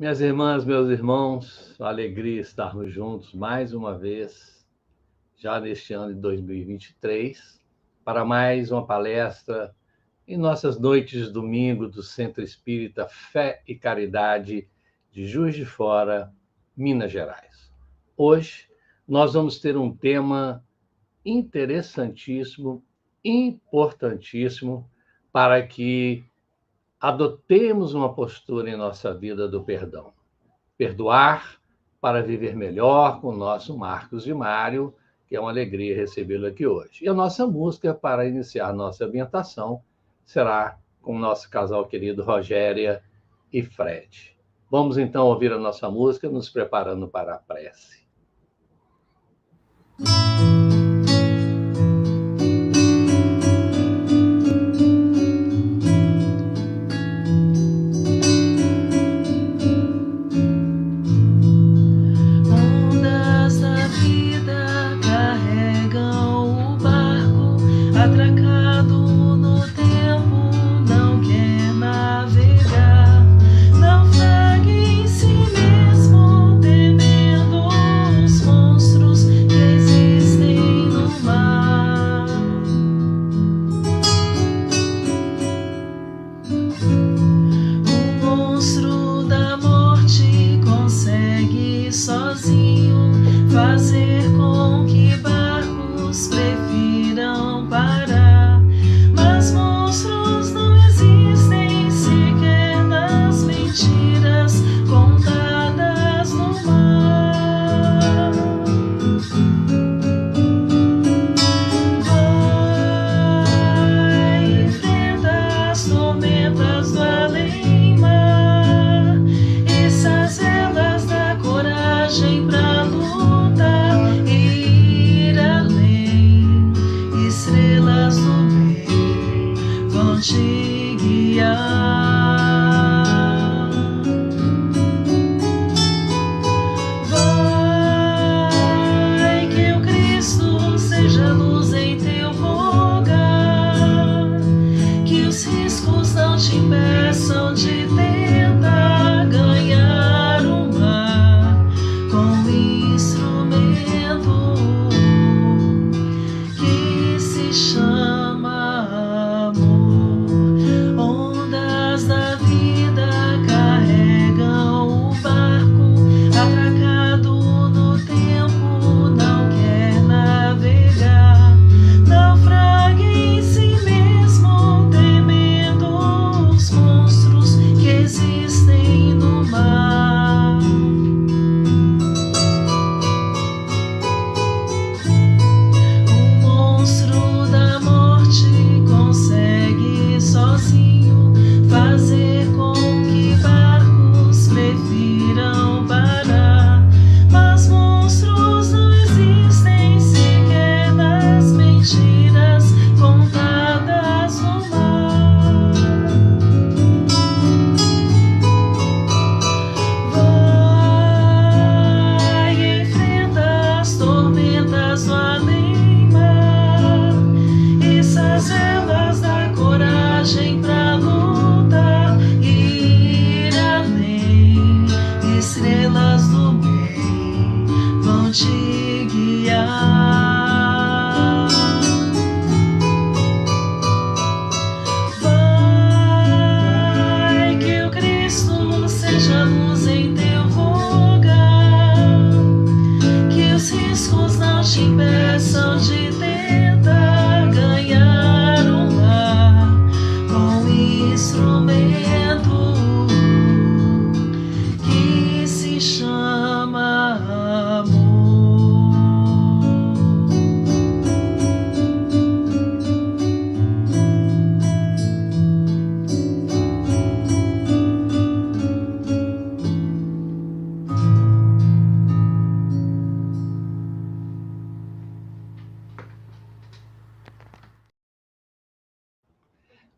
Minhas irmãs, meus irmãos, alegria estarmos juntos mais uma vez, já neste ano de 2023, para mais uma palestra em nossas noites de domingo do Centro Espírita Fé e Caridade de Juiz de Fora, Minas Gerais. Hoje nós vamos ter um tema interessantíssimo, importantíssimo, para que adotemos uma postura em nossa vida do perdão. Perdoar para viver melhor com o nosso Marcos de Mário, que é uma alegria recebê-lo aqui hoje. E a nossa música para iniciar nossa ambientação será com o nosso casal querido Rogéria e Fred. Vamos então ouvir a nossa música, nos preparando para a prece.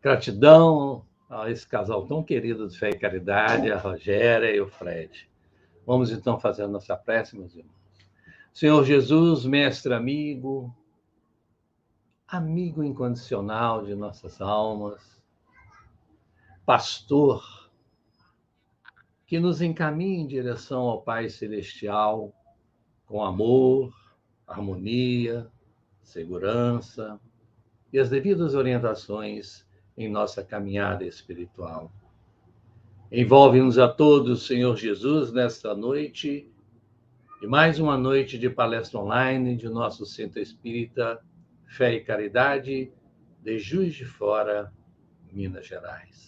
Gratidão a esse casal tão querido de fé e caridade, a Rogéria e o Fred. Vamos então fazer a nossa prece, meus irmãos. Senhor Jesus, mestre amigo, amigo incondicional de nossas almas, pastor que nos encaminhe em direção ao Pai Celestial, com amor, harmonia, segurança e as devidas orientações em nossa caminhada espiritual. Envolve-nos a todos, Senhor Jesus, nesta noite, e mais uma noite de palestra online de nosso Centro Espírita Fé e Caridade, de Juiz de Fora, Minas Gerais.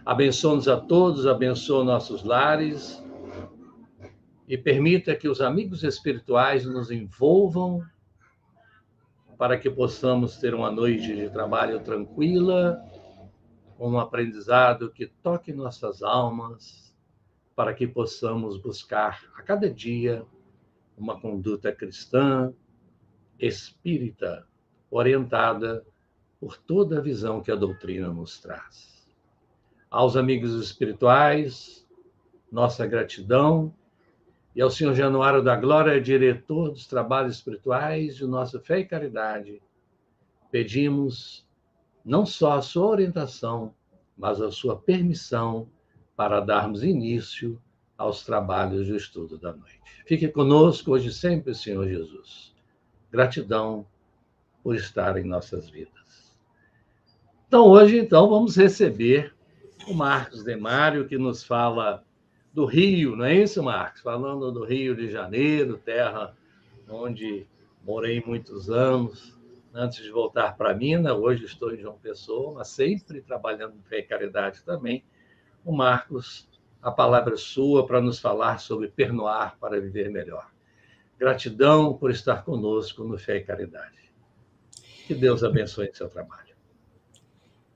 Abençoa-nos a todos, abençoa nossos lares e permita que os amigos espirituais nos envolvam para que possamos ter uma noite de trabalho tranquila, um aprendizado que toque nossas almas, para que possamos buscar a cada dia uma conduta cristã, espírita, orientada por toda a visão que a doutrina nos traz. Aos amigos espirituais, nossa gratidão, e ao Senhor Januário da Glória, diretor dos trabalhos espirituais de nossa Fé e Caridade, pedimos não só a sua orientação, mas a sua permissão para darmos início aos trabalhos do estudo da noite. Fique conosco hoje e sempre, Senhor Jesus. Gratidão por estar em nossas vidas. Então, hoje, vamos receber o Marcos Demário, que nos fala do Rio, não é isso, Marcos? Falando do Rio de Janeiro, terra onde morei muitos anos, antes de voltar para Minas. Hoje estou em João Pessoa, mas sempre trabalhando em Fé e Caridade também. O Marcos, a palavra é sua para nos falar sobre perdoar para viver melhor. Gratidão por estar conosco no Fé e Caridade. Que Deus abençoe o seu trabalho.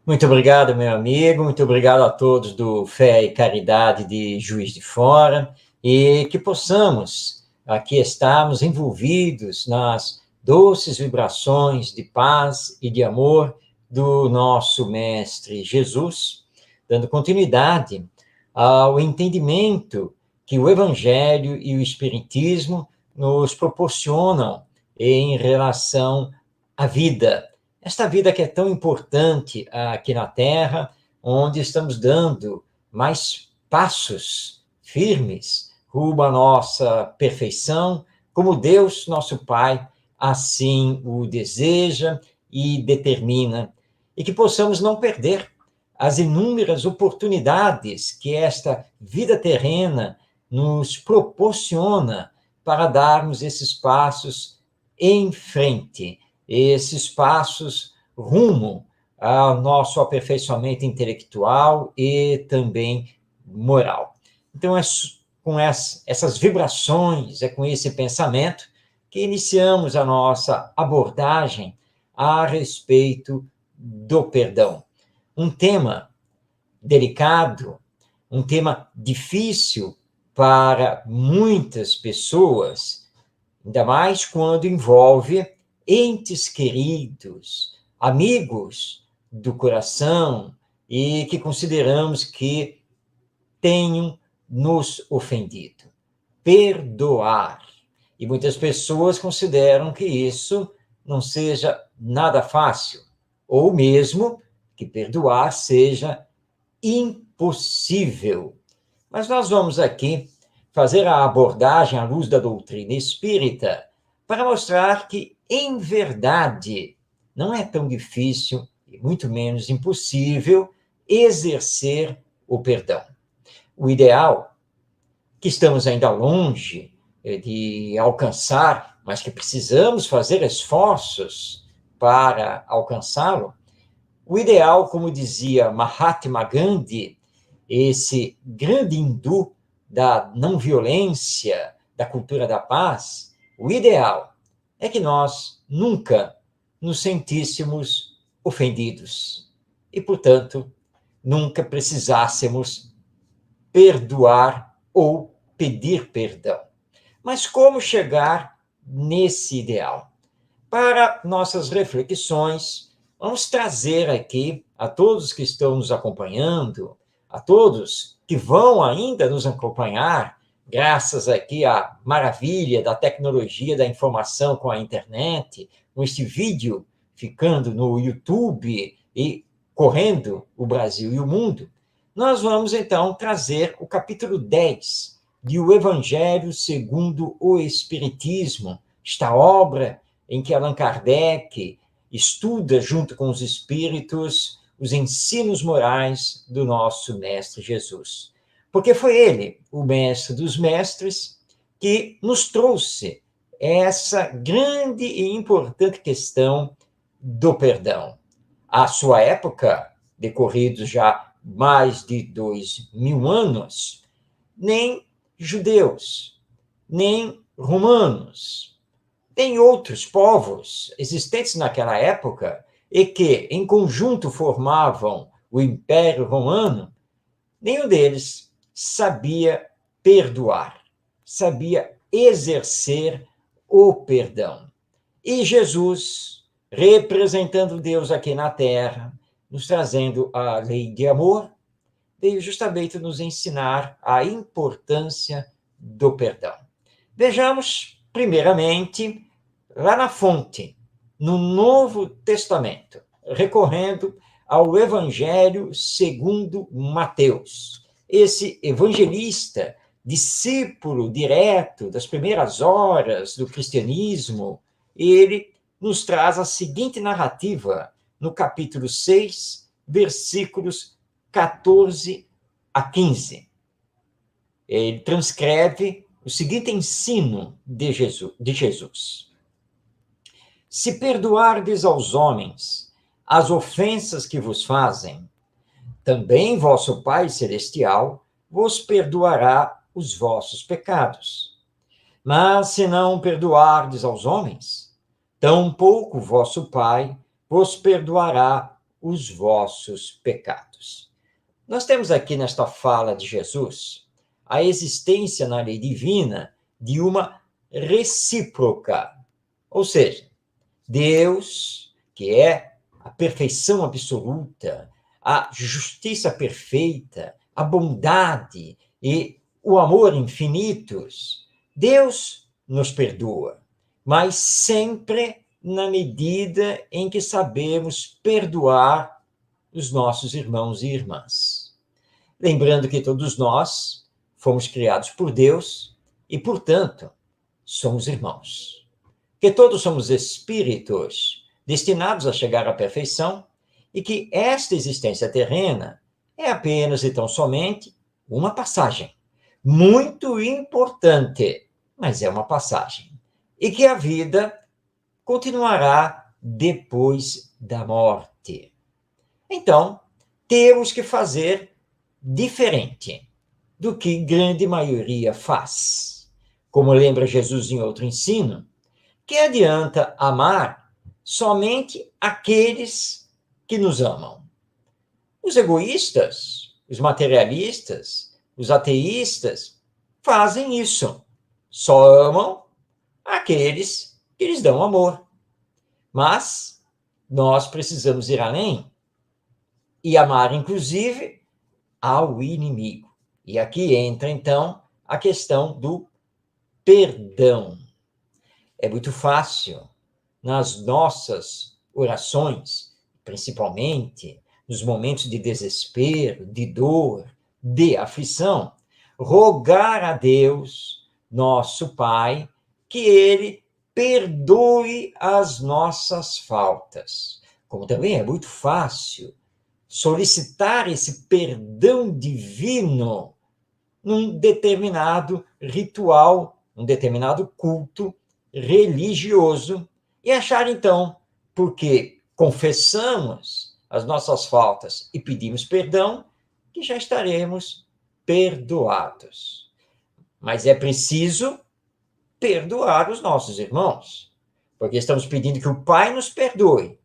Muito obrigado, meu amigo, muito obrigado a todos do Fé e Caridade de Juiz de Fora, e que possamos aqui estarmos envolvidos nas doces vibrações de paz e de amor do nosso Mestre Jesus, dando continuidade ao entendimento que o Evangelho e o Espiritismo nos proporcionam em relação à vida. Esta vida que é tão importante aqui na Terra, onde estamos dando mais passos firmes rumo à nossa perfeição, como Deus, nosso Pai, assim o deseja e determina, e que possamos não perder as inúmeras oportunidades que esta vida terrena nos proporciona para darmos esses passos em frente, esses passos rumo ao nosso aperfeiçoamento intelectual e também moral. Então, é com essas vibrações, é com esse pensamento que iniciamos a nossa abordagem a respeito do perdão. Um tema delicado, um tema difícil para muitas pessoas, ainda mais quando envolve entes queridos, amigos do coração e que consideramos que tenham nos ofendido. Perdoar. E muitas pessoas consideram que isso não seja nada fácil, ou mesmo que perdoar seja impossível. Mas nós vamos aqui fazer a abordagem à luz da doutrina espírita para mostrar que, em verdade, não é tão difícil, e muito menos impossível, exercer o perdão. O ideal, que estamos ainda longe de alcançar, mas que precisamos fazer esforços para alcançá-lo, o ideal, como dizia Mahatma Gandhi, esse grande hindu da não-violência, da cultura da paz, o ideal é que nós nunca nos sentíssemos ofendidos e, portanto, nunca precisássemos perdoar ou pedir perdão. Mas como chegar nesse ideal? Para nossas reflexões, vamos trazer aqui a todos que estão nos acompanhando, a todos que vão ainda nos acompanhar, graças aqui à maravilha da tecnologia da informação com a internet, com este vídeo ficando no YouTube e correndo o Brasil e o mundo, nós vamos, então, trazer o capítulo 10 de O Evangelho segundo o Espiritismo, esta obra em que Allan Kardec estuda, junto com os espíritos, os ensinos morais do nosso Mestre Jesus. Porque foi ele, o mestre dos mestres, que nos trouxe essa grande e importante questão do perdão. À sua época, decorridos já mais de 2000 anos, nem judeus, nem romanos, nem outros povos existentes naquela época e que, em conjunto, formavam o Império Romano, nenhum deles sabia perdoar, sabia exercer o perdão. E Jesus, representando Deus aqui na Terra, nos trazendo a lei de amor, veio justamente nos ensinar a importância do perdão. Vejamos, primeiramente, lá na fonte, no Novo Testamento, recorrendo ao Evangelho segundo Mateus. Esse evangelista, discípulo direto das primeiras horas do cristianismo, ele nos traz a seguinte narrativa no capítulo 6, versículos 14 a 15. Ele transcreve o seguinte ensino de Jesus. Se perdoardes aos homens as ofensas que vos fazem, também vosso Pai Celestial vos perdoará os vossos pecados. Mas se não perdoardes aos homens, tampouco vosso Pai vos perdoará os vossos pecados. Nós temos aqui nesta fala de Jesus a existência na lei divina de uma recíproca, ou seja, Deus, que é a perfeição absoluta, a justiça perfeita, a bondade e o amor infinitos, Deus nos perdoa, mas sempre na medida em que sabemos perdoar os nossos irmãos e irmãs. Lembrando que todos nós fomos criados por Deus e, portanto, somos irmãos. Que todos somos espíritos destinados a chegar à perfeição e que esta existência terrena é apenas e tão somente uma passagem, muito importante, mas é uma passagem, e que a vida continuará depois da morte. Então, temos que fazer diferente do que grande maioria faz. Como lembra Jesus em outro ensino, que adianta amar somente aqueles que nos amam. Os egoístas, os materialistas, os ateístas fazem isso. Só amam aqueles que lhes dão amor. Mas nós precisamos ir além e amar, inclusive, ao inimigo. E aqui entra, então, a questão do perdão. É muito fácil, nas nossas orações, principalmente nos momentos de desespero, de dor, de aflição, rogar a Deus, nosso Pai, que Ele perdoe as nossas faltas. Como também é muito fácil solicitar esse perdão divino num determinado ritual, num determinado culto religioso, e achar, então, porque confessamos as nossas faltas e pedimos perdão, que já estaremos perdoados. Mas é preciso perdoar os nossos irmãos, porque estamos pedindo que o Pai nos perdoe.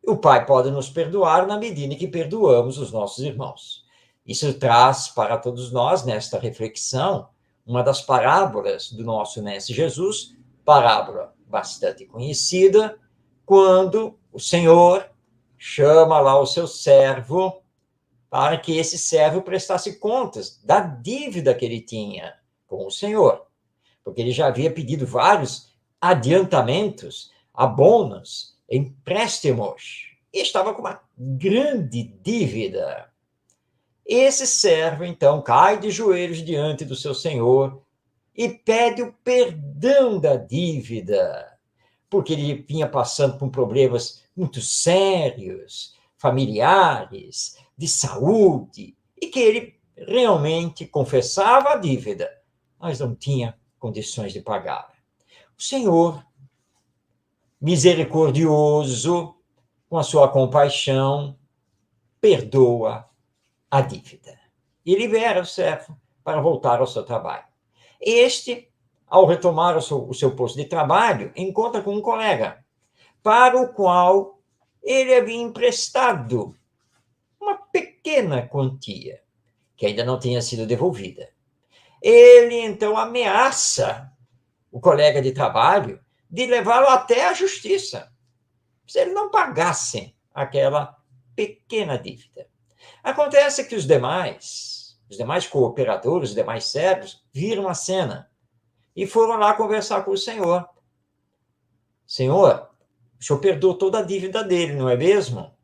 O Pai pode nos perdoar na medida em que perdoamos os nossos irmãos. Isso traz para todos nós, nesta reflexão, uma das parábolas do nosso Mestre Jesus, parábola bastante conhecida, quando o Senhor chama lá o seu servo para que esse servo prestasse contas da dívida que ele tinha com o Senhor, porque ele já havia pedido vários adiantamentos, abonos, empréstimos, e estava com uma grande dívida. Esse servo, então, cai de joelhos diante do seu senhor e pede o perdão da dívida, porque ele vinha passando por problemas muito sérios, familiares, de saúde, e que ele realmente confessava a dívida, mas não tinha condições de pagar. O Senhor, misericordioso, com a sua compaixão, perdoa a dívida e libera o servo para voltar ao seu trabalho. Este, ao retomar o seu posto de trabalho, encontra com um colega, para o qual ele havia emprestado uma pequena quantia, que ainda não tinha sido devolvida. Ele, então, ameaça o colega de trabalho de levá-lo até a justiça, se ele não pagasse aquela pequena dívida. Acontece que os demais cooperadores, os demais servos, viram a cena e foram lá conversar com o Senhor. Senhor, o senhor perdoou toda a dívida dele, não é mesmo?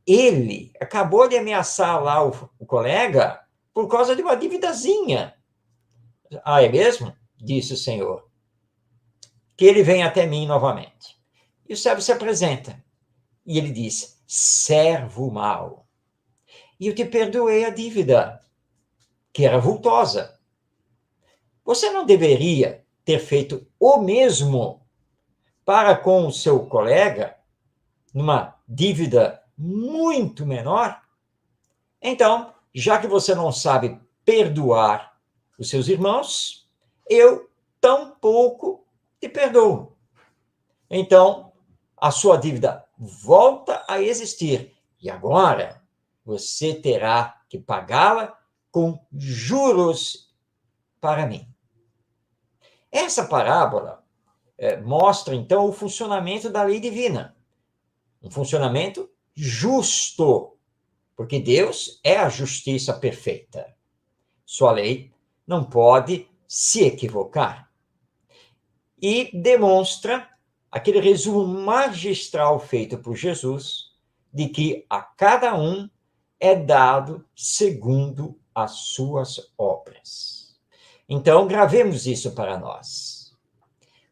Ele acabou de ameaçar lá o colega por causa de uma dívidazinha. Ah, é mesmo? Disse o Senhor. Que ele venha até mim novamente. E o servo se apresenta. E ele diz, servo mau, e eu te perdoei a dívida, que era vultosa. Você não deveria ter feito o mesmo para com o seu colega, numa dívida muito menor? Então, já que você não sabe perdoar os seus irmãos, eu tampouco te perdoo. Então, a sua dívida volta a existir. E agora, você terá que pagá-la com juros para mim. Essa parábola mostra, então, o funcionamento da lei divina. Um funcionamento justo, porque Deus é a justiça perfeita. Sua lei não pode se equivocar. E demonstra aquele resumo magistral feito por Jesus, de que a cada um é dado segundo as suas obras. Então, gravemos isso para nós.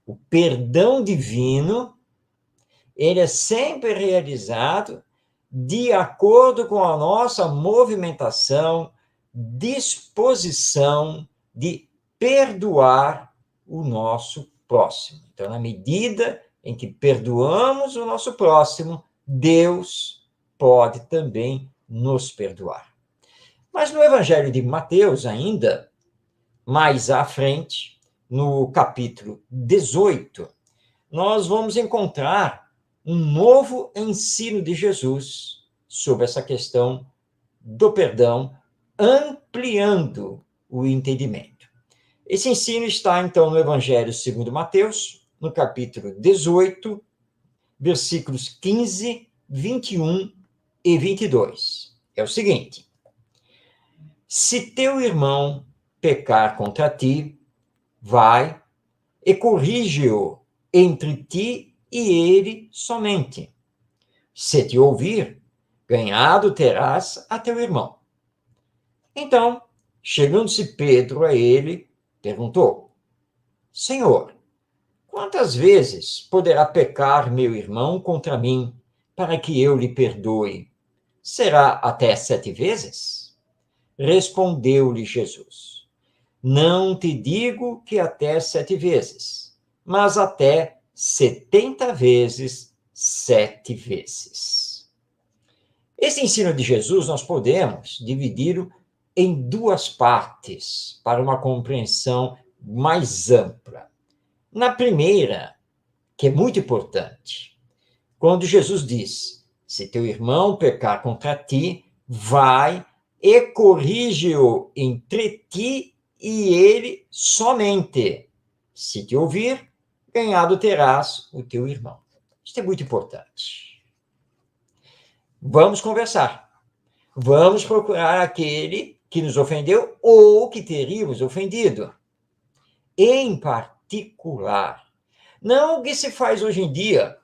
O perdão divino, ele é sempre realizado de acordo com a nossa movimentação, disposição de perdoar o nosso próximo. Então, na medida em que perdoamos o nosso próximo, Deus pode também nos perdoar. Mas no Evangelho de Mateus, ainda mais à frente, no capítulo 18, nós vamos encontrar um novo ensino de Jesus sobre essa questão do perdão, ampliando o entendimento. Esse ensino está, então, no Evangelho segundo Mateus, no capítulo 18, versículos 15, 21 e 22. É o seguinte: se teu irmão pecar contra ti, vai e corrige-o entre ti e ele somente. Se te ouvir, ganhado terás a teu irmão. Então, chegando-se Pedro a ele, perguntou: Senhor, quantas vezes poderá pecar meu irmão contra mim, para que eu lhe perdoe? Será até 7 vezes? Respondeu-lhe Jesus: não te digo que até 7 vezes, mas até 70 vezes 7 vezes. Esse ensino de Jesus nós podemos dividi-lo em 2 partes, para uma compreensão mais ampla. Na primeira, que é muito importante, quando Jesus diz, se teu irmão pecar contra ti, vai e corrige-o entre ti e ele somente. Se te ouvir, ganhado terás o teu irmão. Isso é muito importante. Vamos conversar. Vamos procurar aquele que nos ofendeu ou que teríamos ofendido. Em particular, não o que se faz hoje em dia,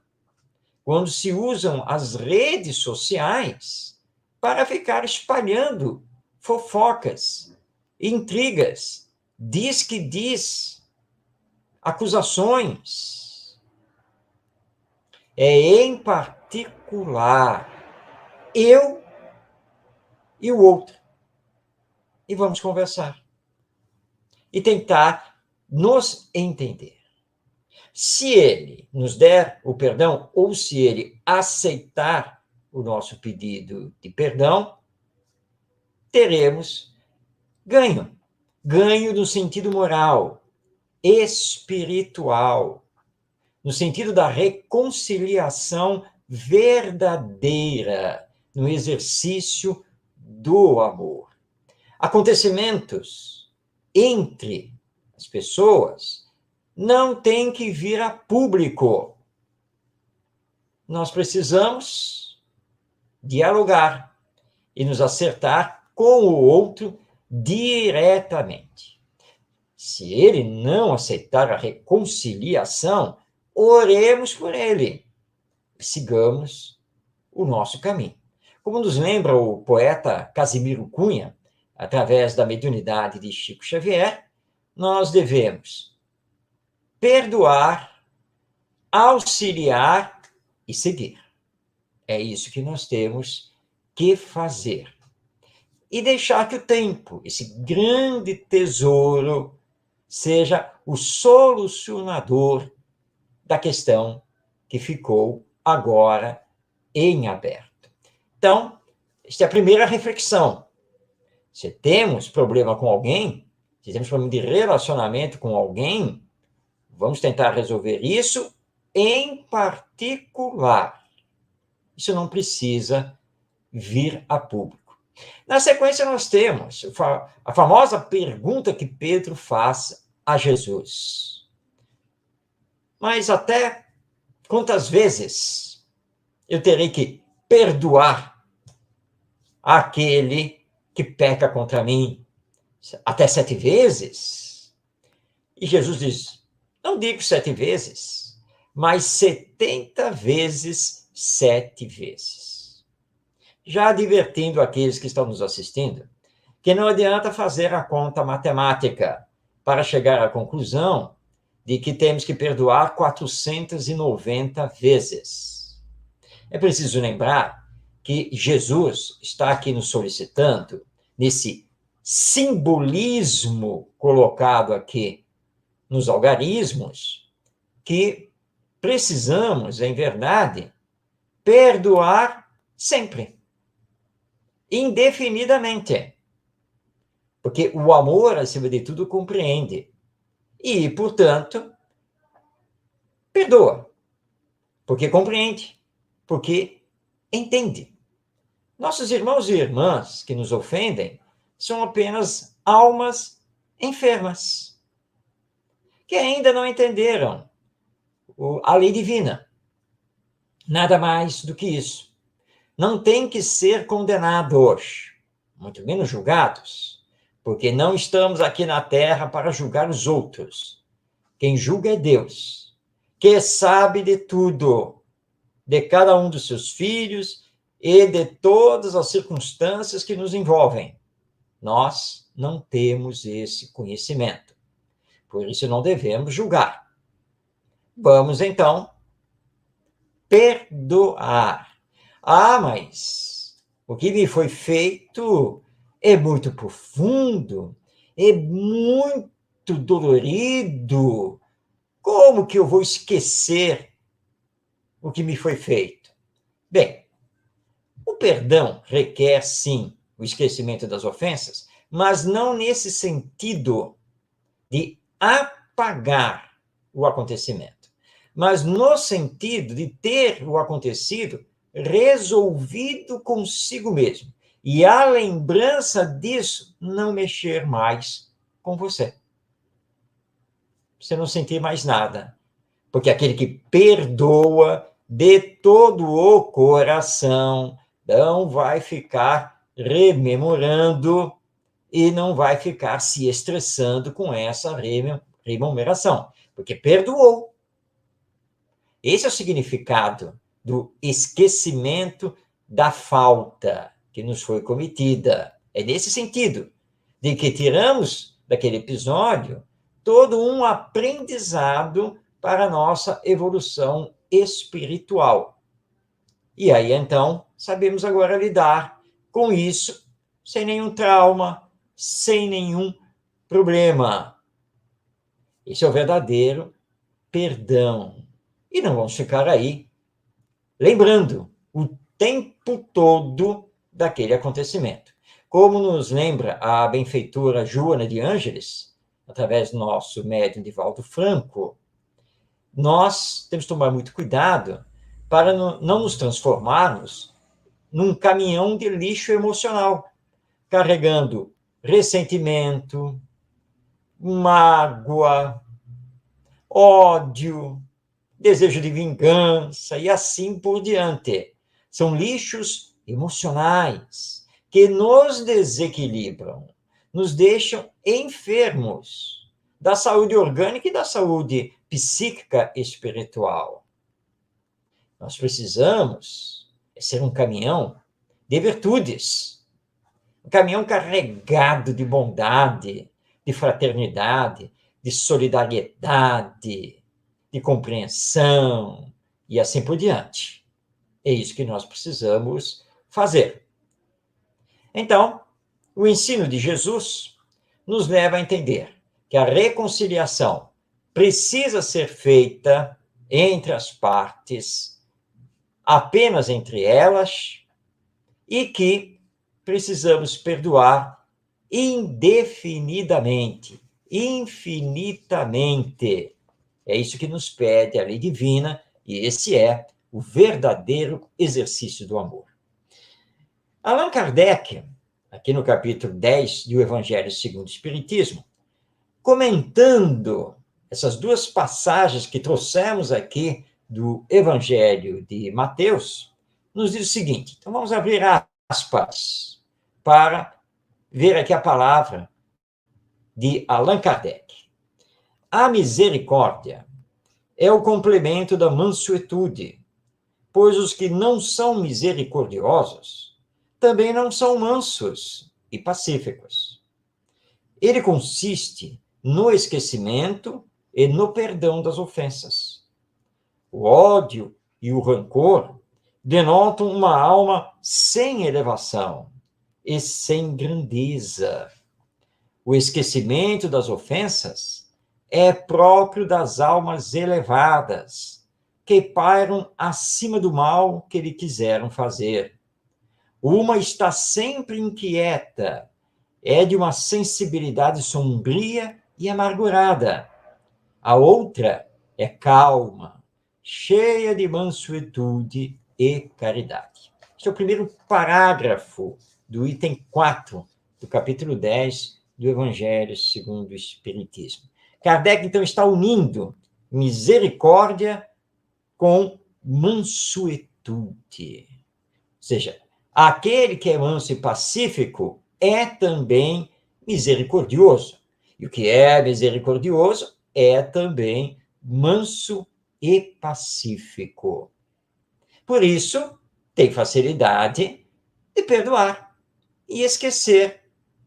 quando se usam as redes sociais para ficar espalhando fofocas, intrigas, diz que diz, acusações. É em particular eu e o outro. E vamos conversar. E tentar nos entender. Se ele nos der o perdão, ou se ele aceitar o nosso pedido de perdão, teremos ganho. Ganho no sentido moral, espiritual, no sentido da reconciliação verdadeira, no exercício do amor. Acontecimentos entre as pessoas não têm que vir a público. Nós precisamos dialogar e nos acertar com o outro diretamente. Se ele não aceitar a reconciliação, oremos por ele. Sigamos o nosso caminho. Como nos lembra o poeta Casimiro Cunha, através da mediunidade de Chico Xavier, nós devemos perdoar, auxiliar e seguir. É isso que nós temos que fazer. E deixar que o tempo, esse grande tesouro, seja o solucionador da questão que ficou agora em aberto. Então, esta é a primeira reflexão. Se temos problema com alguém, se temos problema de relacionamento com alguém, vamos tentar resolver isso em particular. Isso não precisa vir a público. Na sequência, nós temos a famosa pergunta que Pedro faz a Jesus. Mas até quantas vezes eu terei que perdoar aquele que peca contra mim? Até 7 vezes? E Jesus diz, não digo 7 vezes, mas 70 vezes 7 vezes. Já advertindo aqueles que estão nos assistindo, que não adianta fazer a conta matemática para chegar à conclusão de que temos que perdoar 490 vezes. É preciso lembrar que Jesus está aqui nos solicitando, nesse simbolismo colocado aqui nos algarismos, que precisamos, em verdade, perdoar sempre, indefinidamente. Porque o amor, acima de tudo, compreende. E, portanto, perdoa. Porque compreende. Porque entende. Nossos irmãos e irmãs que nos ofendem são apenas almas enfermas, que ainda não entenderam a lei divina. Nada mais do que isso. Não tem que ser condenados, muito menos julgados, porque não estamos aqui na Terra para julgar os outros. Quem julga é Deus, que sabe de tudo, de cada um dos seus filhos e de todas as circunstâncias que nos envolvem. Nós não temos esse conhecimento. Por isso não devemos julgar. Vamos, então, perdoar. Ah, mas o que me foi feito é muito profundo, é muito dolorido. Como que eu vou esquecer o que me foi feito? Bem, o perdão requer, sim, o esquecimento das ofensas, mas não nesse sentido de apagar o acontecimento, mas no sentido de ter o acontecido resolvido consigo mesmo. E a lembrança disso não mexer mais com você. Você não sentir mais nada. Porque aquele que perdoa de todo o coração não vai ficar rememorando e não vai ficar se estressando com essa rememoração, porque perdoou. Esse é o significado do esquecimento da falta que nos foi cometida. É nesse sentido, de que tiramos daquele episódio todo um aprendizado para a nossa evolução espiritual. E aí, então, sabemos agora lidar com isso sem nenhum trauma, sem nenhum problema. Esse é o verdadeiro perdão. E não vamos ficar aí lembrando o tempo todo daquele acontecimento. Como nos lembra a benfeitora Joana de Ângeles, através do nosso médium Divaldo Franco, nós temos que tomar muito cuidado para não nos transformarmos num caminhão de lixo emocional, carregando ressentimento, mágoa, ódio, desejo de vingança e assim por diante. São lixos emocionais que nos desequilibram, nos deixam enfermos da saúde orgânica e da saúde psíquica e espiritual. Nós precisamos ser um caminhão de virtudes, um caminhão carregado de bondade, de fraternidade, de solidariedade, de compreensão e assim por diante. É isso que nós precisamos fazer. Então, o ensino de Jesus nos leva a entender que a reconciliação precisa ser feita entre as partes, apenas entre elas, e que precisamos perdoar indefinidamente, infinitamente. É isso que nos pede a lei divina, e esse é o verdadeiro exercício do amor. Allan Kardec, aqui no capítulo 10 do Evangelho segundo o Espiritismo, comentando essas duas passagens que trouxemos aqui do Evangelho de Mateus, nos diz o seguinte, então vamos abrir aspas para ver aqui a palavra de Allan Kardec. A misericórdia é o complemento da mansuetude, pois os que não são misericordiosos também não são mansos e pacíficos. Ele consiste no esquecimento e no perdão das ofensas. O ódio e o rancor denotam uma alma sem elevação e sem grandeza. O esquecimento das ofensas é próprio das almas elevadas, que pairam acima do mal que lhe quiseram fazer. Uma está sempre inquieta, é de uma sensibilidade sombria e amargurada. A outra é calma, cheia de mansuetude e caridade. Este é o primeiro parágrafo do item 4 do capítulo 10 do Evangelho segundo o Espiritismo. Kardec, então, está unindo misericórdia com mansuetude. Ou seja, aquele que é manso e pacífico é também misericordioso. E o que é misericordioso é também manso e pacífico. Por isso, tem facilidade de perdoar e esquecer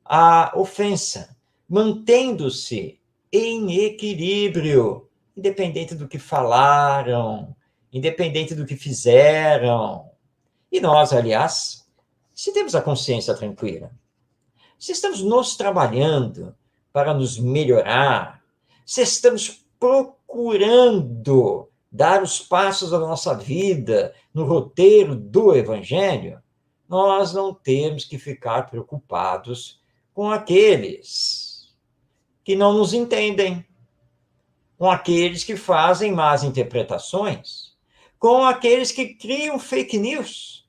a ofensa, mantendo-se em equilíbrio, independente do que falaram, independente do que fizeram. E nós, aliás, se temos a consciência tranquila, se estamos nos trabalhando para nos melhorar, se estamos procurando dar os passos da nossa vida no roteiro do Evangelho, nós não temos que ficar preocupados com aqueles que não nos entendem, com aqueles que fazem más interpretações, com aqueles que criam fake news.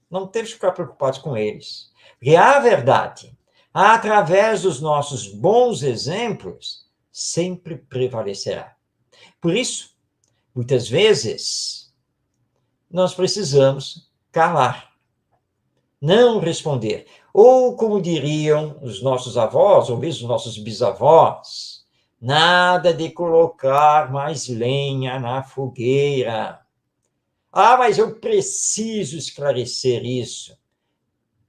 Não temos que ficar preocupados com eles. Porque a verdade, através dos nossos bons exemplos, sempre prevalecerá. Por isso, muitas vezes, nós precisamos calar, não responder. Ou, como diriam os nossos avós, ou mesmo os nossos bisavós, nada de colocar mais lenha na fogueira. Ah, mas eu preciso esclarecer isso.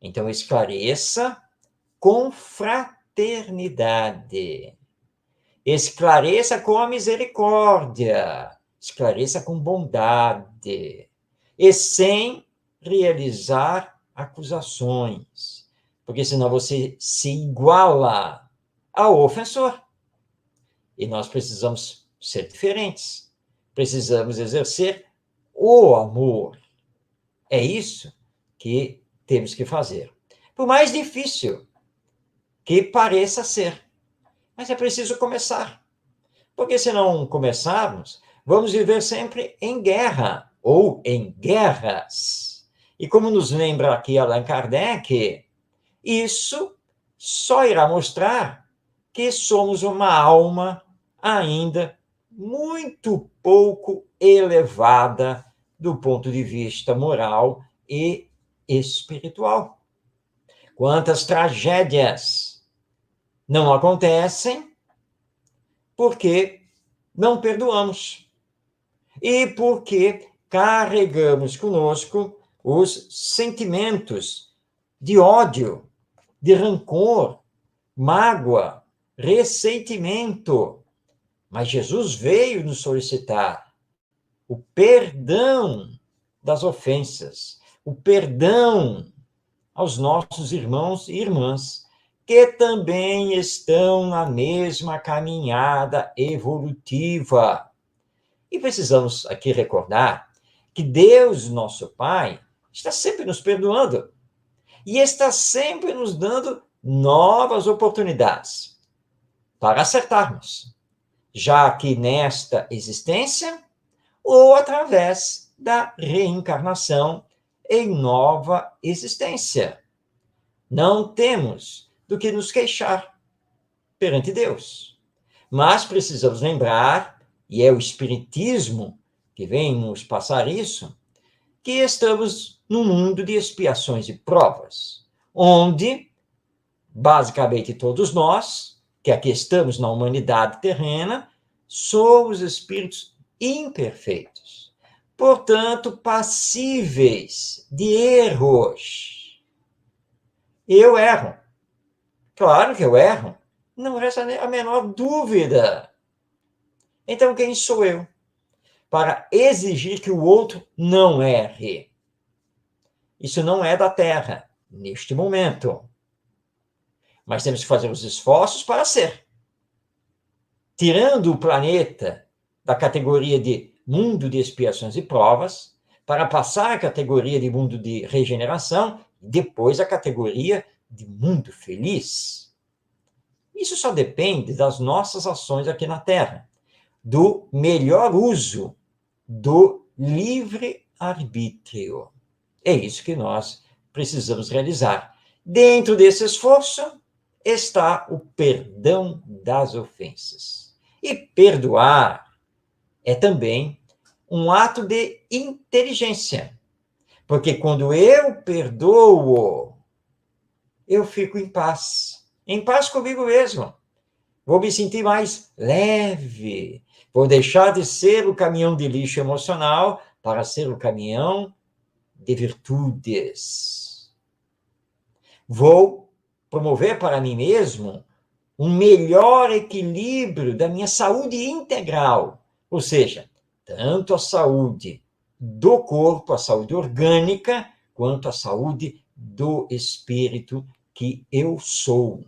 Então, esclareça com fraternidade. Esclareça com a misericórdia. Esclareça com bondade. E sem realizar acusações. Porque senão você se iguala ao ofensor. E nós precisamos ser diferentes. Precisamos exercer o amor. É isso que temos que fazer. Por mais difícil que pareça ser. Mas é preciso começar. Porque se não começarmos, vamos viver sempre em guerra ou em guerras. E como nos lembra aqui Allan Kardec, isso só irá mostrar que somos uma alma ainda muito pouco elevada do ponto de vista moral e espiritual. Quantas tragédias não acontecem porque não perdoamos e porque carregamos conosco os sentimentos de ódio, de rancor, mágoa, ressentimento. Mas Jesus veio nos solicitar o perdão das ofensas, o perdão aos nossos irmãos e irmãs, que também estão na mesma caminhada evolutiva. E precisamos aqui recordar que Deus, nosso Pai, está sempre nos perdoando e está sempre nos dando novas oportunidades para acertarmos, já que nesta existência ou através da reencarnação em nova existência. Não temos do que nos queixar perante Deus. Mas precisamos lembrar, e é o Espiritismo que vem nos passar isso, que estamos num mundo de expiações e provas, onde, basicamente, todos nós, que aqui estamos na humanidade terrena, somos espíritos imperfeitos, portanto, passíveis de erros. Eu erro. Claro que eu erro. Não resta a menor dúvida. Então, quem sou eu para exigir que o outro não erre? Isso não é da Terra, neste momento. Mas temos que fazer os esforços para ser. Tirando o planeta da categoria de mundo de expiações e provas, para passar à categoria de mundo de regeneração, e depois a categoria de mundo feliz. Isso só depende das nossas ações aqui na Terra, do melhor uso do livre-arbítrio. É isso que nós precisamos realizar. Dentro desse esforço está o perdão das ofensas. E perdoar é também um ato de inteligência. Porque quando eu perdoo, eu fico em paz comigo mesmo. Vou me sentir mais leve. Vou deixar de ser o caminhão de lixo emocional para ser o caminhão de virtudes. Vou promover para mim mesmo um melhor equilíbrio da minha saúde integral, ou seja, tanto a saúde do corpo, a saúde orgânica, quanto a saúde do espírito que eu sou.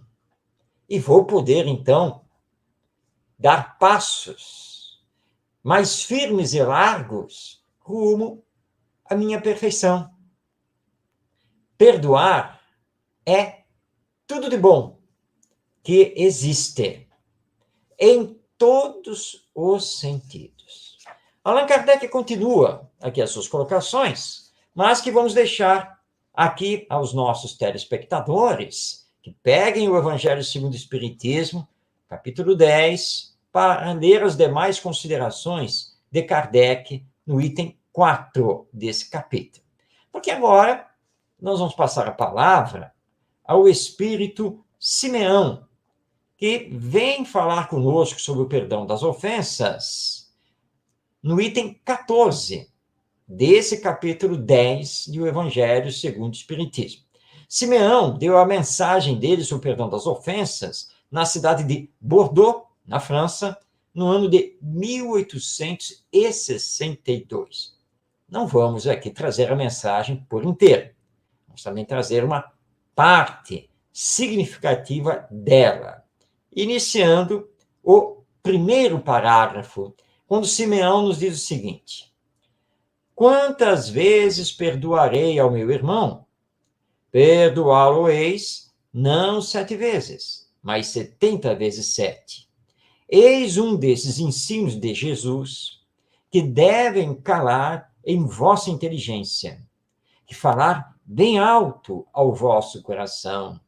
E vou poder, então, dar passos mais firmes e largos rumo à minha perfeição. Perdoar é tudo de bom que existe em todos os sentidos. Allan Kardec continua aqui as suas colocações, mas que vamos deixar aqui aos nossos telespectadores que peguem o Evangelho segundo o Espiritismo, capítulo 10, para ler as demais considerações de Kardec no item 4 desse capítulo. Porque agora nós vamos passar a palavra ao Espírito Simeão, que vem falar conosco sobre o perdão das ofensas no item 14 desse capítulo 10 do Evangelho segundo o Espiritismo. Simeão deu a mensagem dele sobre o perdão das ofensas na cidade de Bordeaux, na França, no ano de 1862. Não vamos aqui trazer a mensagem por inteiro. Vamos também trazer uma parte significativa dela, iniciando o primeiro parágrafo, quando Simeão nos diz o seguinte: quantas vezes perdoarei ao meu irmão? Perdoá-lo-eis não 7 vezes, mas 70 vezes 7. Eis um desses ensinos de Jesus que devem calar em vossa inteligência, e falar bem alto ao vosso coração.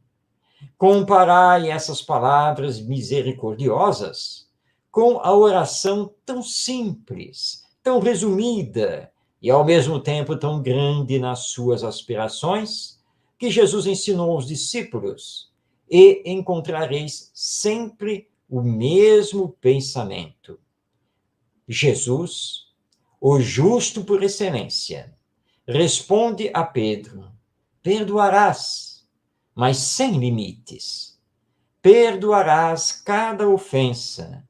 Comparai essas palavras misericordiosas com a oração tão simples, tão resumida e, ao mesmo tempo, tão grande nas suas aspirações, que Jesus ensinou aos discípulos, e encontrareis sempre o mesmo pensamento. Jesus, o justo por excelência, responde a Pedro: perdoarás, mas sem limites. Perdoarás cada ofensa,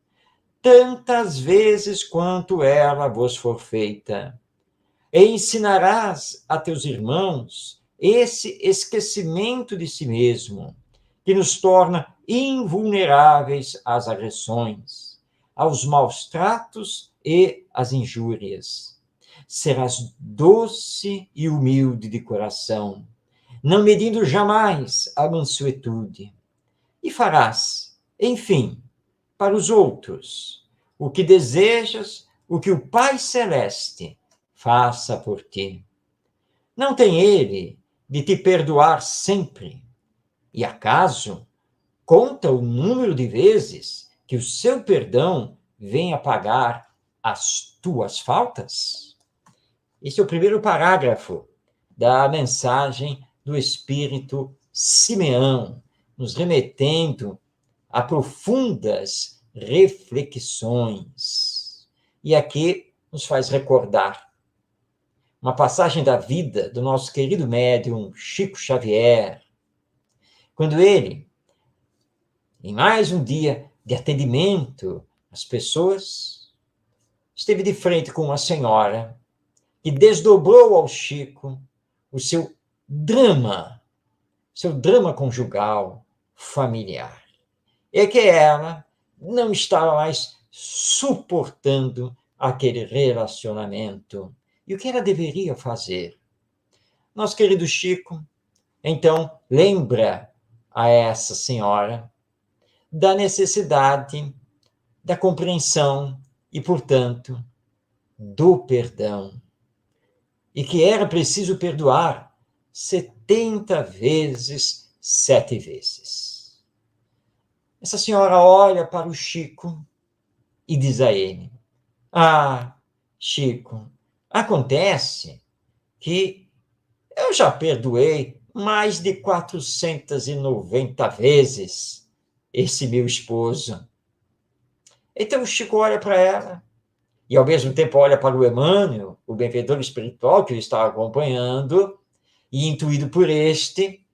tantas vezes quanto ela vos for feita. E ensinarás a teus irmãos esse esquecimento de si mesmo, que nos torna invulneráveis às agressões, aos maus tratos e às injúrias. Serás doce e humilde de coração, não medindo jamais a mansuetude. E farás, enfim, para os outros, o que desejas, o que o Pai Celeste faça por ti. Não tem ele de te perdoar sempre? E acaso conta o número de vezes que o seu perdão vem a pagar as tuas faltas? Esse é o primeiro parágrafo da mensagem do Espírito Simeão, nos remetendo a profundas reflexões. E aqui nos faz recordar uma passagem da vida do nosso querido médium Chico Xavier, quando ele, em mais um dia de atendimento às pessoas, esteve de frente com uma senhora que desdobrou ao Chico o seu drama conjugal, familiar. É que ela não estava mais suportando aquele relacionamento. E o que ela deveria fazer? Nosso querido Chico, então, lembra a essa senhora da necessidade da compreensão e, portanto, do perdão. E que era preciso perdoar 70 vezes, 7 vezes. Essa senhora olha para o Chico e diz a ele: ah, Chico, acontece que eu já perdoei mais de 490 vezes esse meu esposo. Então o Chico olha para ela e, ao mesmo tempo, olha para o Emmanuel, o benfeitor espiritual que ele está acompanhando, e, intuído por este,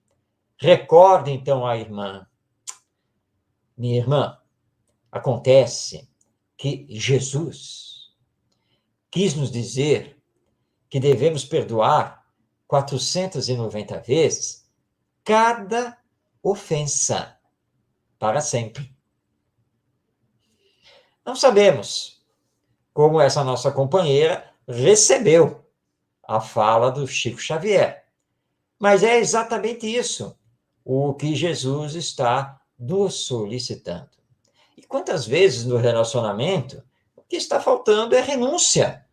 recorda então à irmã: minha irmã, acontece que Jesus quis nos dizer que devemos perdoar 490 vezes cada ofensa, para sempre. Não sabemos como essa nossa companheira recebeu a fala do Chico Xavier, mas é exatamente isso o que Jesus está nos solicitando. E quantas vezes no relacionamento o que está faltando é renúncia,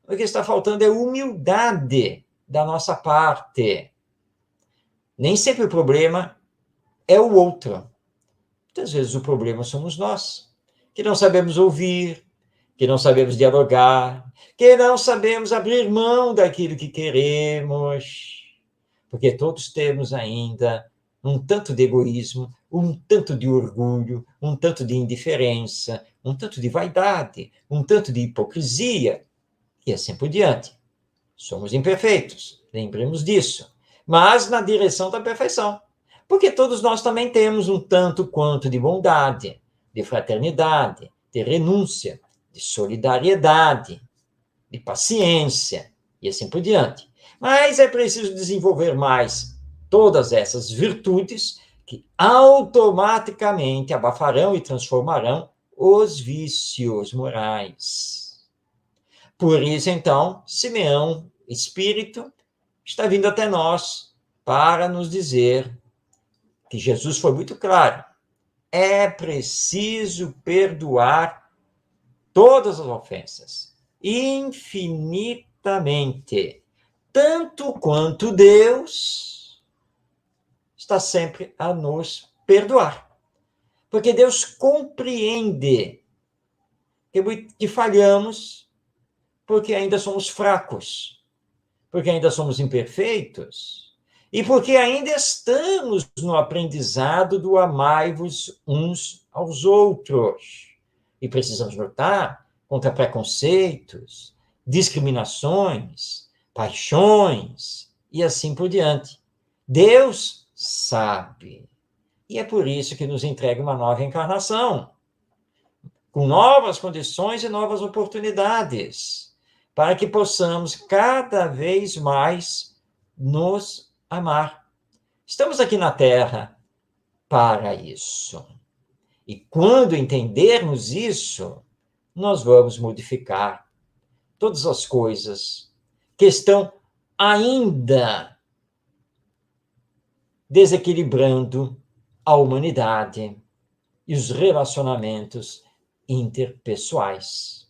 o que está faltando é humildade da nossa parte. Nem sempre o problema é o outro. Muitas vezes o problema somos nós, que não sabemos ouvir, que não sabemos dialogar, que não sabemos abrir mão daquilo que queremos, porque todos temos ainda um tanto de egoísmo, um tanto de orgulho, um tanto de indiferença, um tanto de vaidade, um tanto de hipocrisia, e assim por diante. Somos imperfeitos, lembremos disso, mas na direção da perfeição. Porque todos nós também temos um tanto quanto de bondade, de fraternidade, de renúncia, de solidariedade, de paciência e assim por diante. Mas é preciso desenvolver mais todas essas virtudes que automaticamente abafarão e transformarão os vícios morais. Por isso, então, Simeão, Espírito, está vindo até nós para nos dizer que Jesus foi muito claro. É preciso perdoar todas as ofensas, infinitamente, tanto quanto Deus está sempre a nos perdoar. Porque Deus compreende que falhamos, porque ainda somos fracos, porque ainda somos imperfeitos, e porque ainda estamos no aprendizado do amai-vos uns aos outros. E precisamos lutar contra preconceitos, discriminações, paixões e assim por diante. Deus sabe. E é por isso que nos entrega uma nova encarnação, com novas condições e novas oportunidades, para que possamos cada vez mais nos amar. Estamos aqui na Terra para isso. E quando entendermos isso, nós vamos modificar todas as coisas que estão ainda desequilibrando a humanidade e os relacionamentos interpessoais.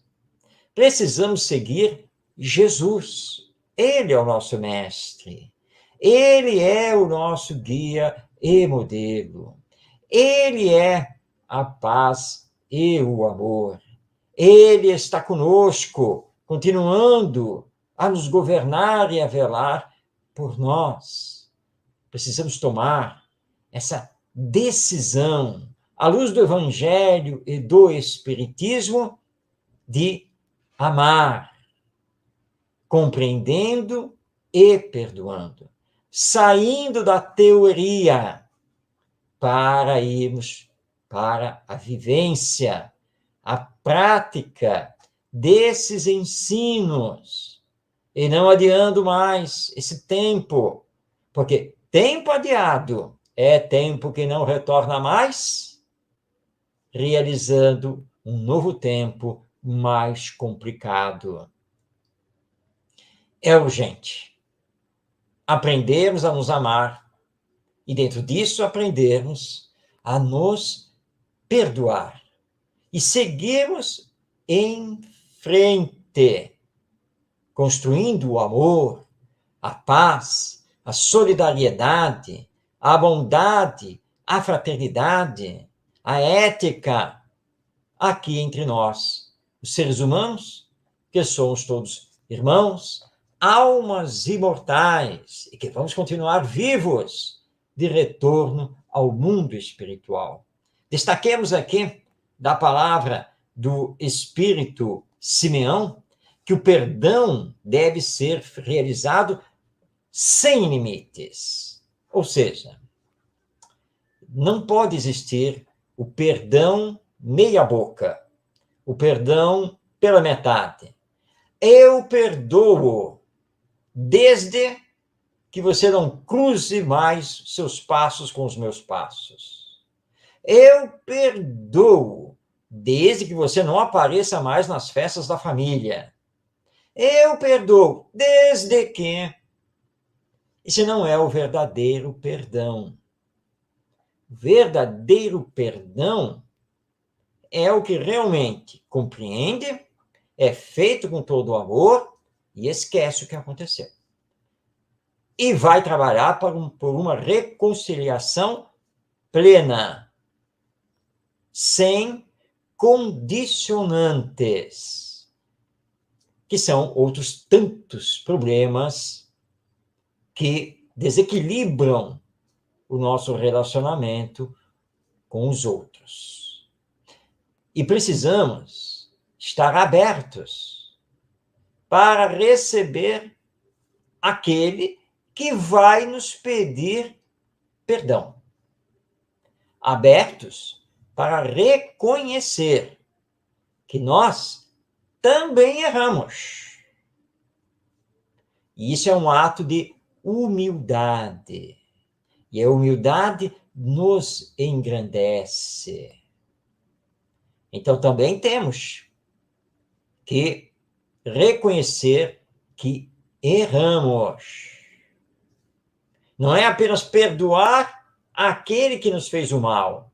Precisamos seguir Jesus. Ele é o nosso mestre. Ele é o nosso guia e modelo. Ele é a paz e o amor. Ele está conosco, continuando a nos governar e a velar por nós. Precisamos tomar essa decisão, à luz do Evangelho e do Espiritismo, de amar, compreendendo e perdoando, saindo da teoria para irmos para a vivência, a prática desses ensinos, e não adiando mais esse tempo, porque tempo adiado é tempo que não retorna mais, realizando um novo tempo mais complicado. É urgente aprendermos a nos amar e, dentro disso, aprendermos a nos perdoar e seguirmos em frente, construindo o amor, a paz, a solidariedade, a bondade, a fraternidade, a ética aqui entre nós, os seres humanos, que somos todos irmãos, almas imortais e que vamos continuar vivos de retorno ao mundo espiritual. Destaquemos aqui da palavra do Espírito Simeão que o perdão deve ser realizado sem limites. Ou seja, não pode existir o perdão meia boca, o perdão pela metade. Eu perdoo desde que você não cruze mais seus passos com os meus passos. Eu perdoo desde que você não apareça mais nas festas da família. Eu perdoo desde que... Esse não é o verdadeiro perdão. O verdadeiro perdão é o que realmente compreende, é feito com todo o amor e esquece o que aconteceu. E vai trabalhar por uma reconciliação plena, sem condicionantes, que são outros tantos problemas que desequilibram o nosso relacionamento com os outros. E precisamos estar abertos para receber aquele que vai nos pedir perdão. Abertos para reconhecer que nós também erramos. E isso é um ato de humildade. E a humildade nos engrandece. Então também temos que reconhecer que erramos. Não é apenas perdoar aquele que nos fez o mal,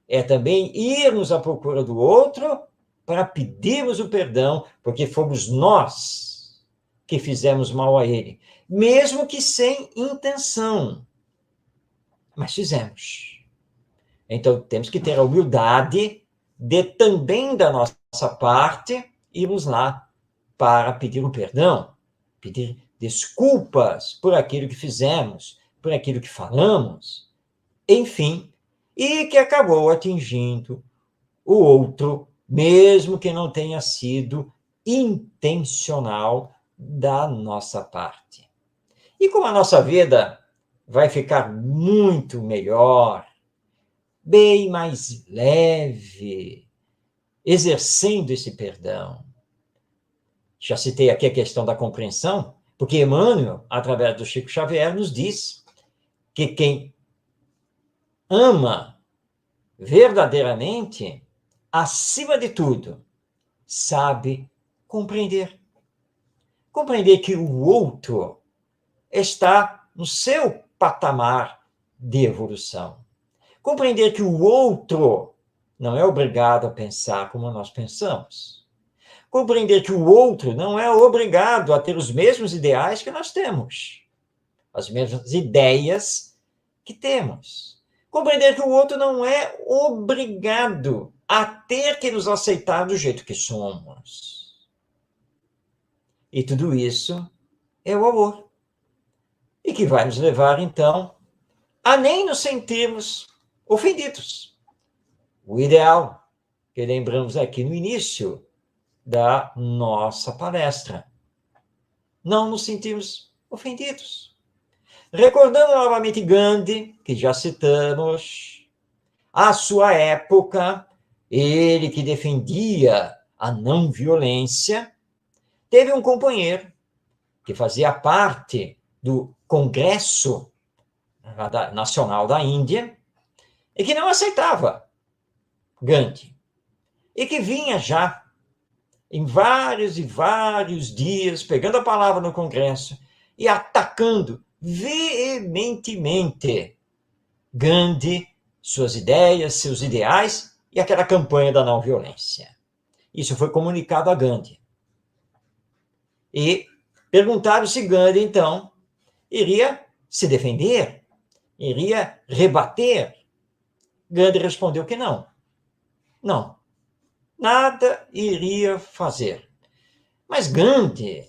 é também irmos à procura do outro para pedirmos o perdão, porque fomos nós que fizemos mal a ele, mesmo que sem intenção, mas fizemos. Então temos que ter a humildade de também da nossa parte irmos lá para pedir o perdão, pedir desculpas por aquilo que fizemos, por aquilo que falamos, enfim, e que acabou atingindo o outro, mesmo que não tenha sido intencional da nossa parte. E como a nossa vida vai ficar muito melhor, bem mais leve, exercendo esse perdão. Já citei aqui a questão da compreensão, porque Emmanuel, através do Chico Xavier, nos diz que quem ama verdadeiramente, acima de tudo, sabe compreender. Compreender que o outro está no seu patamar de evolução. Compreender que o outro não é obrigado a pensar como nós pensamos. Compreender que o outro não é obrigado a ter os mesmos ideais que nós temos, as mesmas ideias que temos. Compreender que o outro não é obrigado a ter que nos aceitar do jeito que somos. E tudo isso é o amor. E que vai nos levar, então, a nem nos sentirmos ofendidos. O ideal, que lembramos aqui no início da nossa palestra. Não nos sentirmos ofendidos. Recordando novamente Gandhi, que já citamos, à sua época, ele que defendia a não violência, teve um companheiro que fazia parte do Congresso Nacional da Índia e que não aceitava Gandhi. E que vinha já em vários e vários dias, pegando a palavra no Congresso e atacando veementemente Gandhi, suas ideias, seus ideais e aquela campanha da não violência. Isso foi comunicado a Gandhi. E perguntaram se Gandhi, então, iria se defender, iria rebater. Gandhi respondeu que não. Não. Nada iria fazer. Mas Gandhi,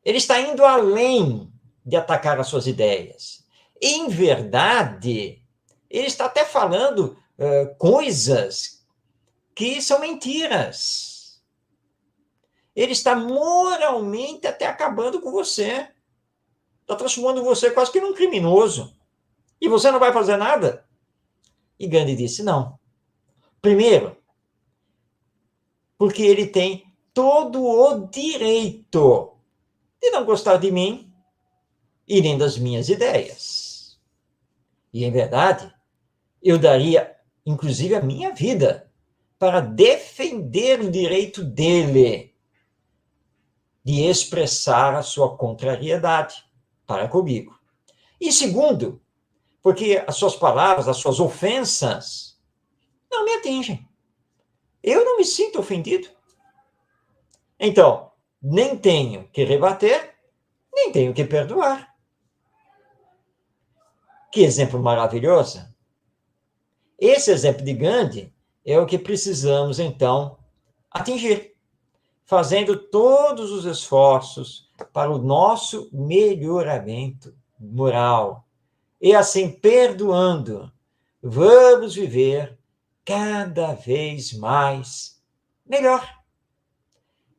ele está indo além de atacar as suas ideias. Em verdade, ele está até falando coisas que são mentiras. Ele está moralmente até acabando com você. Está transformando você quase que num criminoso. E você não vai fazer nada? E Gandhi disse, não. Primeiro, porque ele tem todo o direito de não gostar de mim e nem das minhas ideias. E, em verdade, eu daria, inclusive, a minha vida para defender o direito dele de expressar a sua contrariedade para comigo. E segundo, porque as suas palavras, as suas ofensas não me atingem. Eu não me sinto ofendido. Então, nem tenho que rebater, nem tenho que perdoar. Que exemplo maravilhoso! Esse exemplo de Gandhi é o que precisamos, então, atingir, fazendo todos os esforços para o nosso melhoramento moral. E assim, perdoando, vamos viver cada vez mais melhor.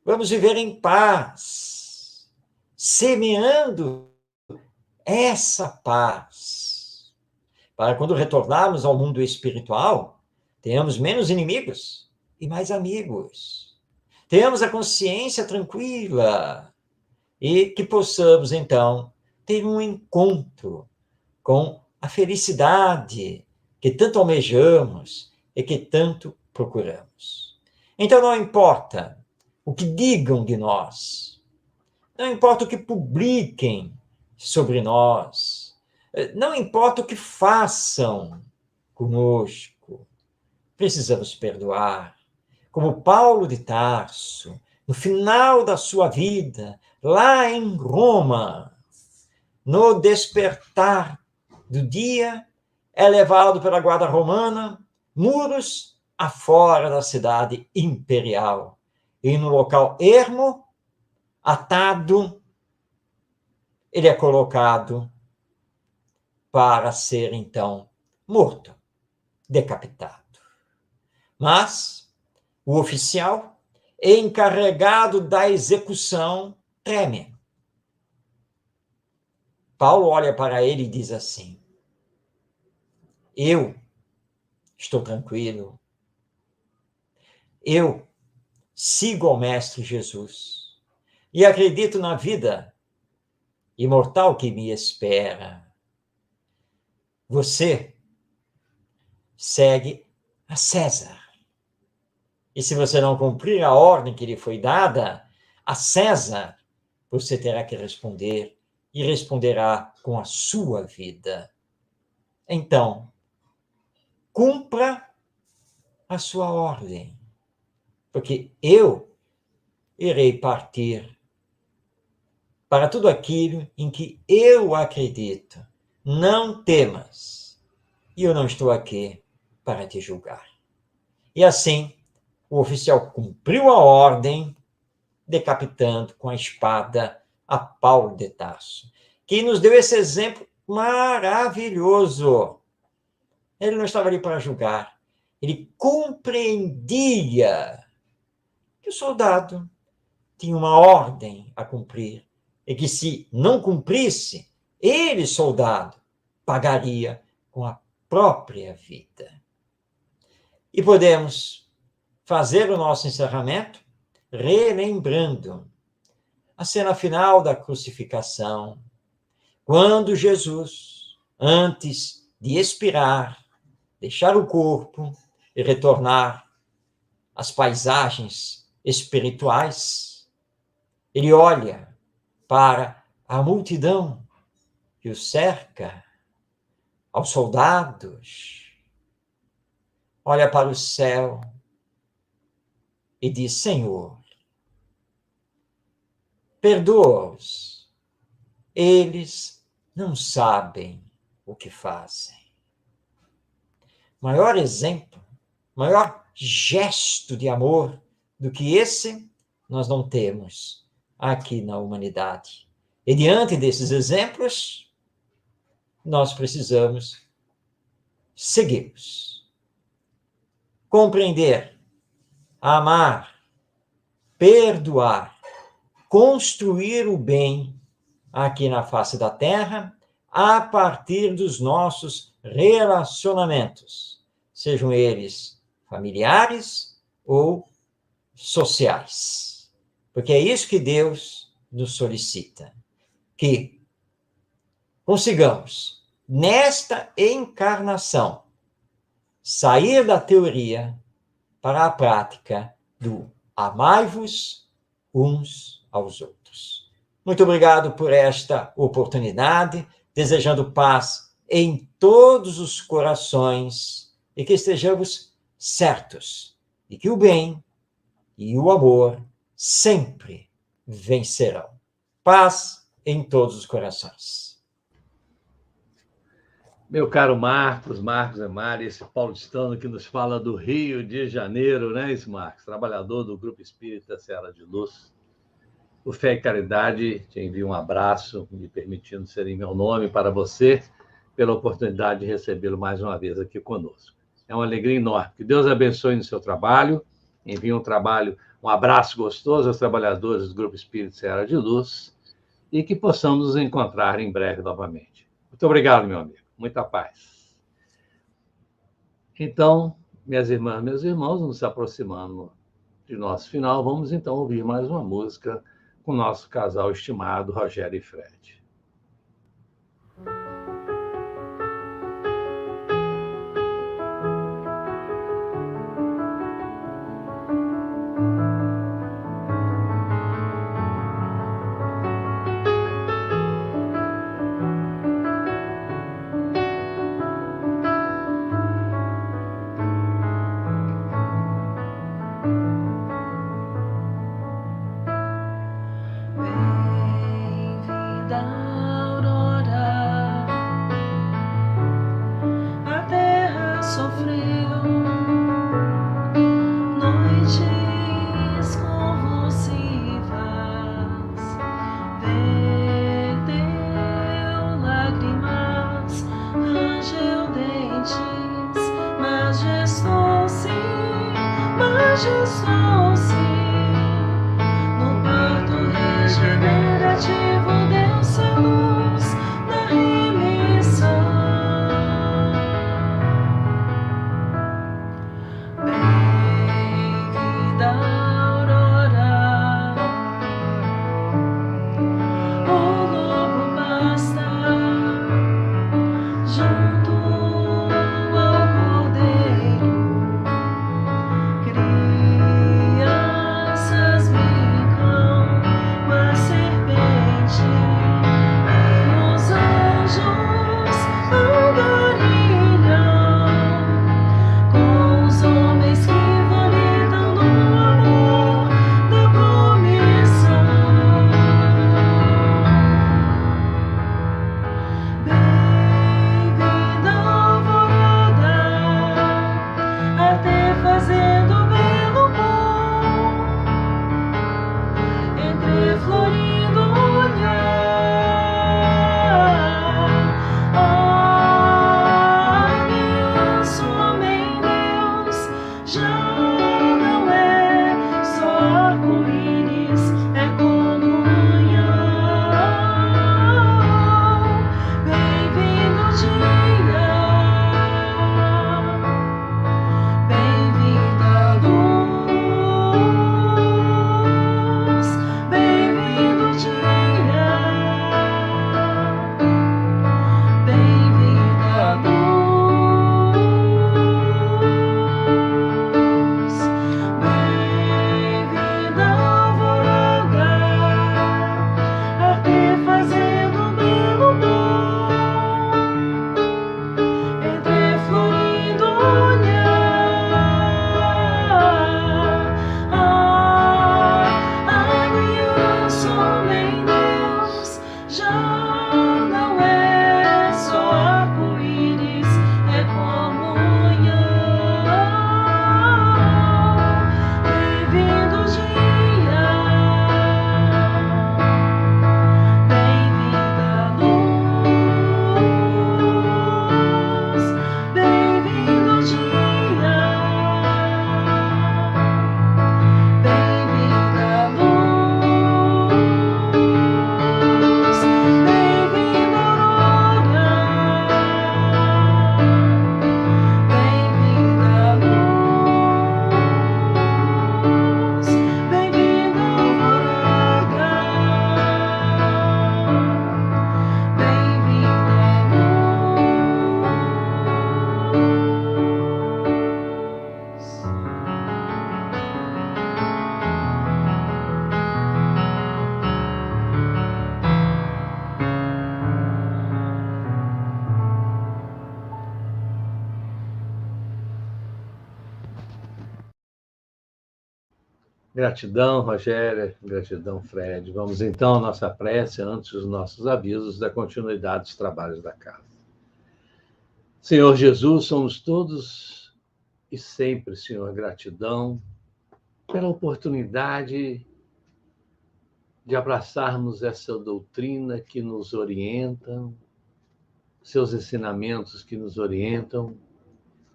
Vamos viver em paz, semeando essa paz, para quando retornarmos ao mundo espiritual, tenhamos menos inimigos e mais amigos. Tenhamos a consciência tranquila e que possamos, então, ter um encontro com a felicidade que tanto almejamos e que tanto procuramos. Então, não importa o que digam de nós, não importa o que publiquem sobre nós, não importa o que façam conosco, precisamos perdoar. Como Paulo de Tarso, no final da sua vida, lá em Roma, no despertar do dia, é levado pela guarda romana, muros afora da cidade imperial. E no local ermo, atado, ele é colocado para ser, então, morto, decapitado. Mas o oficial, encarregado da execução, treme. Paulo olha para ele e diz assim: eu estou tranquilo, eu sigo ao Mestre Jesus e acredito na vida imortal que me espera. Você segue a César. E se você não cumprir a ordem que lhe foi dada, a César, você terá que responder e responderá com a sua vida. Então, cumpra a sua ordem, porque eu irei partir para tudo aquilo em que eu acredito. Não temas, e eu não estou aqui para te julgar. E assim, o oficial cumpriu a ordem, decapitando com a espada a Paulo de Tarso, que nos deu esse exemplo maravilhoso. Ele não estava ali para julgar, ele compreendia que o soldado tinha uma ordem a cumprir e que, se não cumprisse, ele, soldado, pagaria com a própria vida. E podemos fazer o nosso encerramento relembrando a cena final da crucificação, quando Jesus, antes de expirar, deixar o corpo e retornar às paisagens espirituais, ele olha para a multidão que o cerca, aos soldados, olha para o céu e diz: Senhor, perdoa-os, eles não sabem o que fazem. Maior exemplo, maior gesto de amor do que esse, nós não temos aqui na humanidade. E diante desses exemplos, nós precisamos segui-los. Compreender, amar, perdoar, construir o bem aqui na face da Terra a partir dos nossos relacionamentos, sejam eles familiares ou sociais. Porque é isso que Deus nos solicita, que consigamos, nesta encarnação, sair da teoria para a prática do amai-vos uns aos outros. Muito obrigado por esta oportunidade, desejando paz em todos os corações e que estejamos certos de que o bem e o amor sempre vencerão. Paz em todos os corações. Meu caro Marcos e Mari, esse paulistano que nos fala do Rio de Janeiro, né, esse Marcos? Trabalhador do Grupo Espírita Seara de Luz. O Fé e Caridade te envia um abraço, me permitindo ser em meu nome para você, pela oportunidade de recebê-lo mais uma vez aqui conosco. É uma alegria enorme. Que Deus abençoe no seu trabalho, envie um abraço gostoso aos trabalhadores do Grupo Espírita Seara de Luz e que possamos nos encontrar em breve novamente. Muito obrigado, meu amigo. Muita paz. Então, minhas irmãs, meus irmãos, nos aproximando de nosso final, vamos então ouvir mais uma música com o nosso casal estimado, Rogério e Fred. Gratidão, Rogério, gratidão, Fred. Vamos então à nossa prece antes dos nossos avisos da continuidade dos trabalhos da casa. Senhor Jesus, somos todos e sempre, Senhor, gratidão pela oportunidade de abraçarmos essa doutrina que nos orienta, seus ensinamentos que nos orientam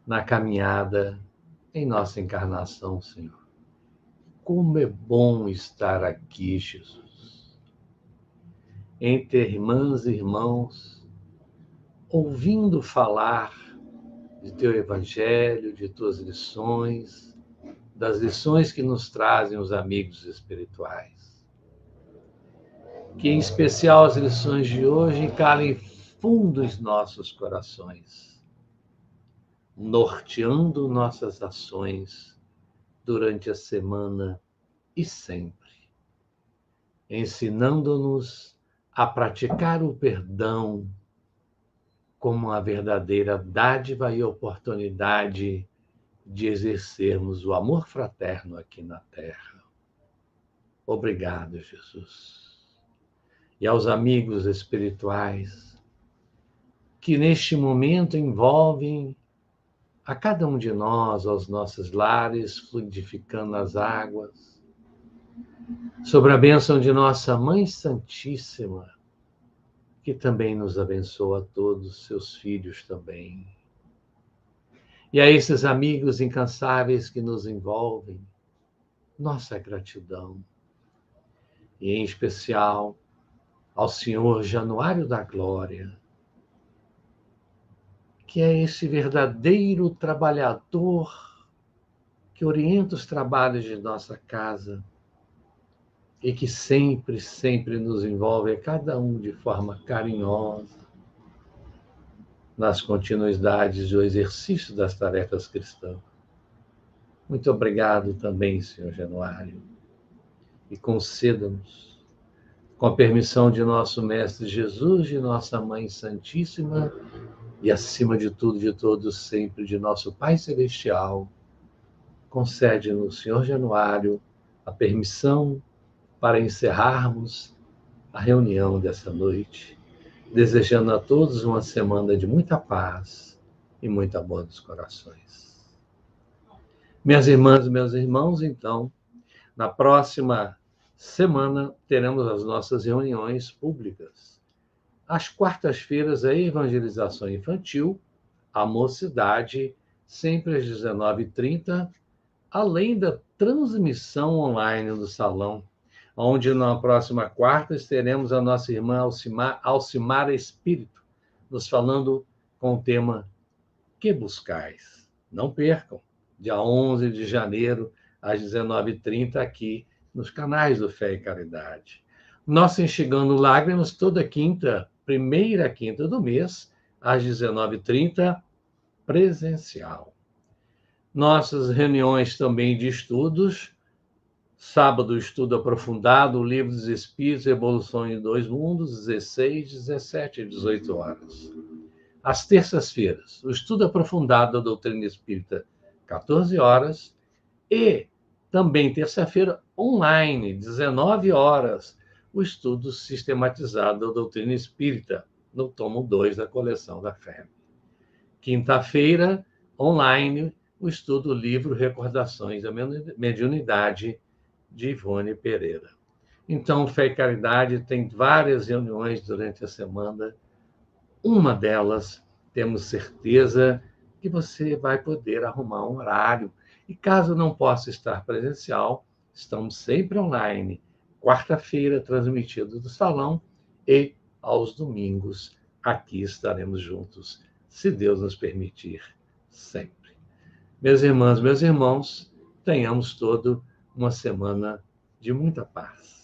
na caminhada em nossa encarnação, Senhor. Como é bom estar aqui, Jesus. entre irmãs e irmãos, ouvindo falar de teu evangelho, de tuas lições, das lições que nos trazem os amigos espirituais. Que, em especial, as lições de hoje calem fundo em nossos corações, norteando nossas ações durante a semana e sempre, ensinando-nos a praticar o perdão como a verdadeira dádiva e oportunidade de exercermos o amor fraterno aqui na Terra. Obrigado, Jesus. E aos amigos espirituais que neste momento envolvem a cada um de nós, aos nossos lares, fluidificando as águas, sobre a bênção de nossa Mãe Santíssima, que também nos abençoa a todos, seus filhos também. E a esses amigos incansáveis que nos envolvem, nossa gratidão. E em especial ao Senhor Januário da Glória, que é esse verdadeiro trabalhador que orienta os trabalhos de nossa casa e que sempre, sempre nos envolve, a cada um de forma carinhosa, nas continuidades do exercício das tarefas cristãs. Muito obrigado também, Senhor Januário, e conceda-nos, com a permissão de nosso Mestre Jesus, de nossa Mãe Santíssima, e acima de tudo, de todos, sempre de nosso Pai Celestial, concede-nos, Senhor Januário, a permissão para encerrarmos a reunião dessa noite, desejando a todos uma semana de muita paz e muito amor dos corações. Minhas irmãs e meus irmãos, então, na próxima semana teremos as nossas reuniões públicas. Às quartas-feiras, a evangelização infantil, a mocidade, sempre às 19h30, além da transmissão online do salão, onde na próxima quarta teremos a nossa irmã Alcimara Espírito, nos falando com o tema Que Buscais? Não percam, dia 11 de janeiro, às 19h30, aqui nos canais do Fé e Caridade. Nossa Enxugando Lágrimas, toda quinta, primeira quinta do mês, às 19h30, presencial. Nossas reuniões também de estudos, sábado, estudo aprofundado, o Livro dos Espíritos, Evolução em Dois Mundos, 16, 17 e 18 horas. Às terças-feiras, o estudo aprofundado da doutrina espírita, 14 horas, e também terça-feira, online, 19 horas, o estudo sistematizado da doutrina espírita, no tomo 2 da coleção da Fé. Quinta-feira, online, o estudo livro Recordações da Mediunidade, de Ivone Pereira. Então, Fé e Caridade tem várias reuniões durante a semana. Uma delas, temos certeza que você vai poder arrumar um horário. E caso não possa estar presencial, estamos sempre online. Quarta-feira, transmitido do salão, e aos domingos, aqui estaremos juntos, se Deus nos permitir, sempre. Minhas irmãs, meus irmãos, tenhamos toda uma semana de muita paz.